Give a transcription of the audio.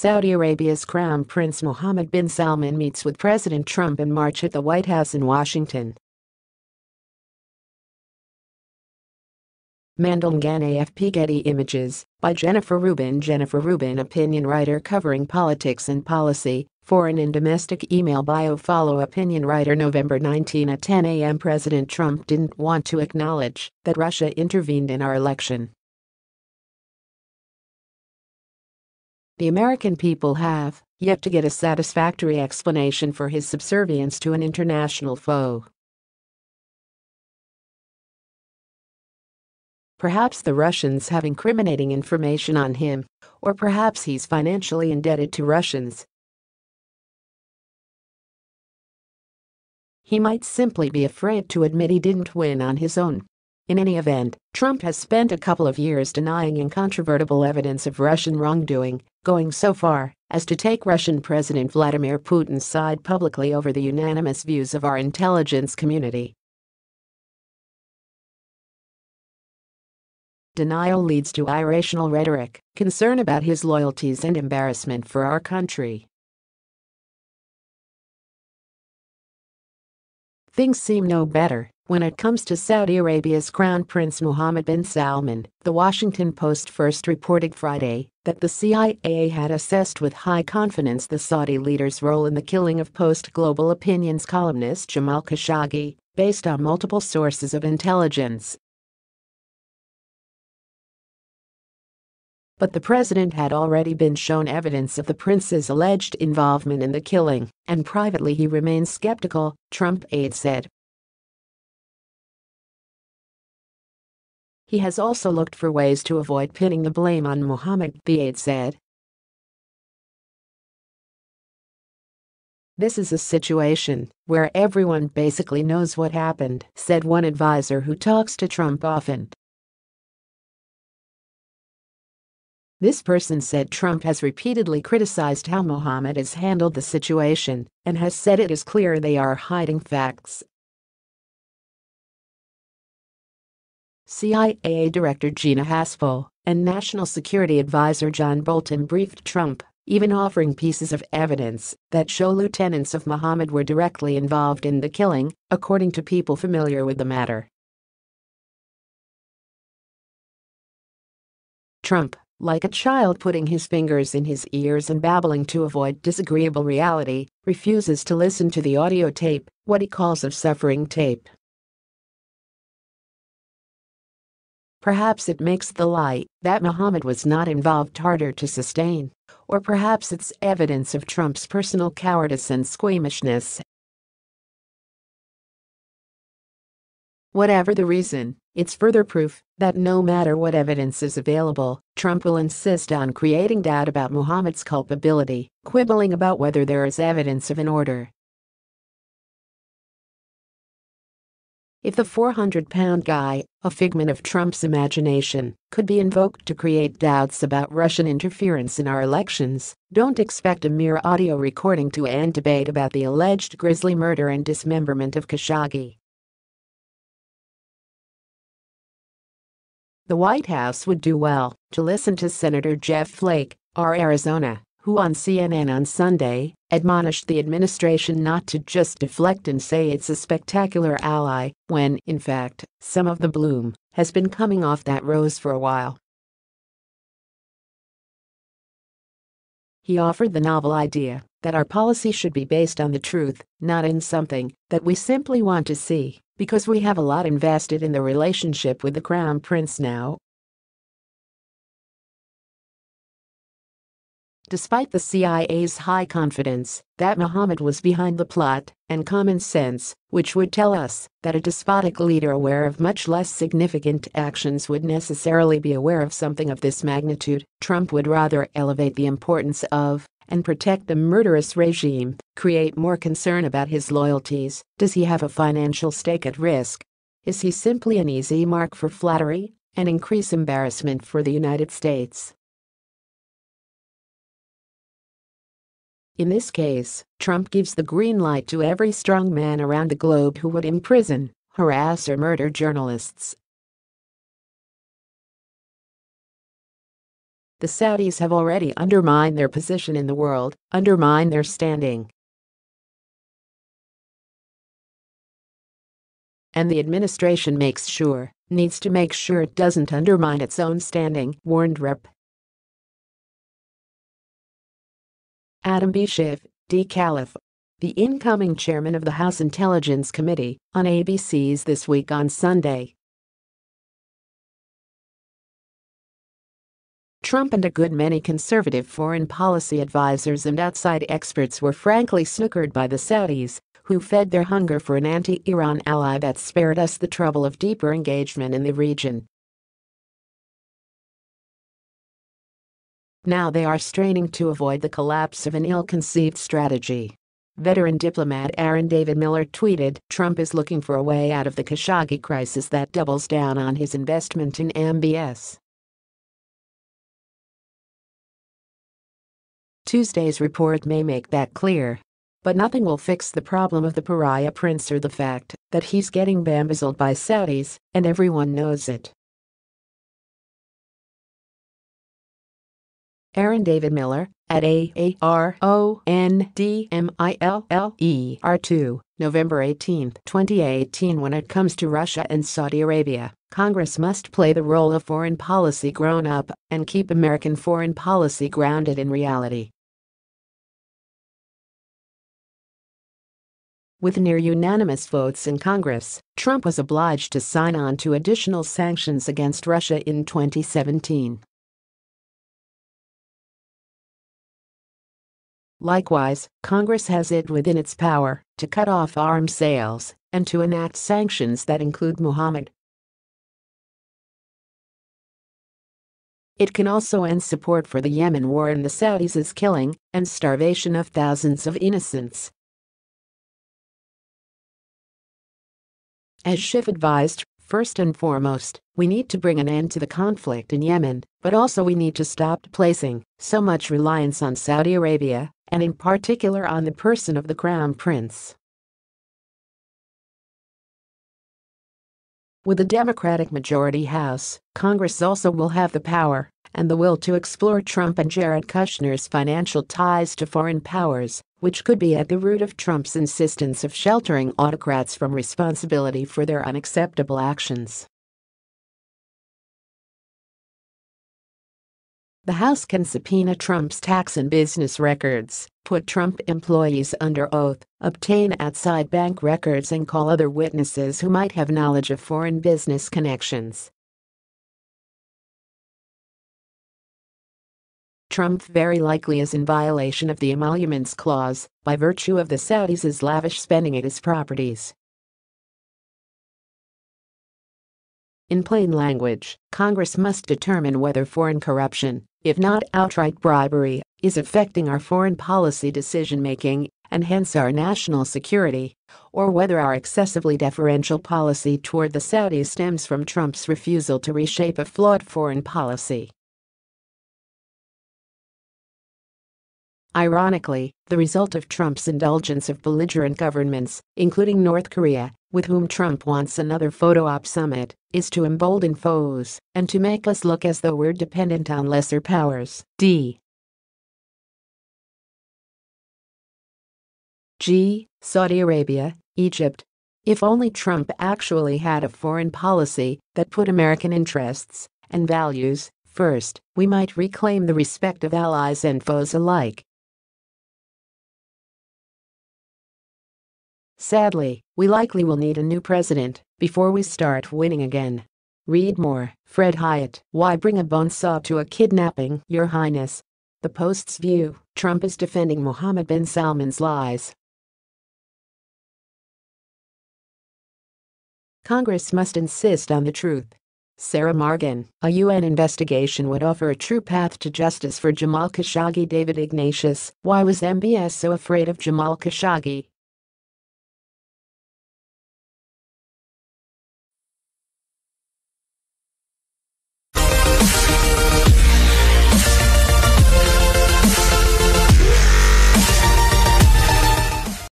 Saudi Arabia's Crown Prince Mohammed bin Salman meets with President Trump in March at the White House in Washington. Mandelngan AFP Getty Images by Jennifer Rubin, opinion writer covering politics and policy, foreign and domestic. Email bio follow opinion writer November 19 at 10 a.m. President Trump didn't want to acknowledge that Russia intervened in our election. The American people have yet to get a satisfactory explanation for his subservience to an international foe. Perhaps the Russians have incriminating information on him, or perhaps he's financially indebted to Russians. He might simply be afraid to admit he didn't win on his own. In any event, Trump has spent a couple of years denying incontrovertible evidence of Russian wrongdoing, going so far as to take Russian President Vladimir Putin's side publicly over the unanimous views of our intelligence community. Denial leads to irrational rhetoric, concern about his loyalties, and embarrassment for our country. Things seem no better when it comes to Saudi Arabia's Crown Prince Mohammed bin Salman. The Washington Post first reported Friday that the CIA had assessed with high confidence the Saudi leader's role in the killing of Post-Global Opinions columnist Jamal Khashoggi, based on multiple sources of intelligence. But the president had already been shown evidence of the prince's alleged involvement in the killing, and privately he remains skeptical, Trump aide said. He has also looked for ways to avoid pinning the blame on Mohammed, the aide said. This is a situation where everyone basically knows what happened, said one advisor who talks to Trump often. This person said Trump has repeatedly criticized how Mohammed has handled the situation and has said it is clear they are hiding facts. CIA Director Gina Haspel and National Security Advisor John Bolton briefed Trump, even offering pieces of evidence that show lieutenants of Mohammed were directly involved in the killing, according to people familiar with the matter. Trump, like a child putting his fingers in his ears and babbling to avoid disagreeable reality, refuses to listen to the audio tape, what he calls a suffering tape. Perhaps it makes the lie that Mohammed was not involved harder to sustain, or perhaps it's evidence of Trump's personal cowardice and squeamishness. Whatever the reason, it's further proof that no matter what evidence is available, Trump will insist on creating doubt about Mohammed's culpability, quibbling about whether there is evidence of an order. If the 400-pound guy, a figment of Trump's imagination, could be invoked to create doubts about Russian interference in our elections, don't expect a mere audio recording to end debate about the alleged grisly murder and dismemberment of Khashoggi. The White House would do well to listen to Senator Jeff Flake, R. Arizona, who on CNN on Sunday admonished the administration not to just deflect and say it's a spectacular ally, when, in fact, some of the bloom has been coming off that rose for a while. He offered the novel idea that our policy should be based on the truth, not in something that we simply want to see, because we have a lot invested in the relationship with the Crown Prince now. Despite the CIA's high confidence that Mohammed was behind the plot, and common sense, which would tell us that a despotic leader aware of much less significant actions would necessarily be aware of something of this magnitude, Trump would rather elevate the importance of and protect the murderous regime, create more concern about his loyalties. Does he have a financial stake at risk? Is he simply an easy mark for flattery and increase embarrassment for the United States? In this case, Trump gives the green light to every strong man around the globe who would imprison, harass, or murder journalists. the Saudis have already undermined their position in the world, undermined their standing. And the administration needs to make sure it doesn't undermine its own standing, warned Rep. Adam B. Schiff, D. Caliph, the incoming chairman of the House Intelligence Committee, on ABC's This Week on Sunday. Trump and a good many conservative foreign policy advisors and outside experts were frankly snookered by the Saudis, who fed their hunger for an anti-Iran ally that spared us the trouble of deeper engagement in the region. Now they are straining to avoid the collapse of an ill-conceived strategy. Veteran diplomat Aaron David Miller tweeted, "Trump is looking for a way out of the Khashoggi crisis that doubles down on his investment in MBS." Tuesday's report may make that clear. But nothing will fix the problem of the pariah prince or the fact that he's getting bamboozled by Saudis, and everyone knows it. Aaron David Miller, at AARONDMILLER2, November 18, 2018. When it comes to Russia and Saudi Arabia, Congress must play the role of foreign policy grown-up and keep American foreign policy grounded in reality. With near-unanimous votes in Congress, Trump was obliged to sign on to additional sanctions against Russia in 2017. Likewise, Congress has it within its power to cut off arms sales and to enact sanctions that include Mohammed. It can also end support for the Yemen war and the Saudis' killing and starvation of thousands of innocents. As Schiff advised, first and foremost, we need to bring an end to the conflict in Yemen, but also we need to stop placing so much reliance on Saudi Arabia, and in particular on the person of the Crown Prince. With a Democratic majority House, Congress also will have the power and the will to explore Trump and Jared Kushner's financial ties to foreign powers, which could be at the root of Trump's insistence of sheltering autocrats from responsibility for their unacceptable actions. The House can subpoena Trump's tax and business records, put Trump employees under oath, obtain outside bank records, and call other witnesses who might have knowledge of foreign business connections. Trump very likely is in violation of the Emoluments Clause by virtue of the Saudis' lavish spending at his properties. In plain language, Congress must determine whether foreign corruption, if not outright bribery, is affecting our foreign policy decision-making and hence our national security, or whether our excessively deferential policy toward the Saudis stems from Trump's refusal to reshape a flawed foreign policy. Ironically, the result of Trump's indulgence of belligerent governments, including North Korea, with whom Trump wants another photo-op summit, is to embolden foes and to make us look as though we're dependent on lesser powers. G. Saudi Arabia, Egypt. If only Trump actually had a foreign policy that put American interests and values first, we might reclaim the respect of allies and foes alike. Sadly, we likely will need a new president before we start winning again. Read more. Fred Hyatt. Why bring a bonesaw to a kidnapping, Your Highness? The Post's view. Trump is defending Mohammed bin Salman's lies. Congress must insist on the truth. Sarah Morgan. A UN investigation would offer a true path to justice for Jamal Khashoggi. David Ignatius. Why was MBS so afraid of Jamal Khashoggi?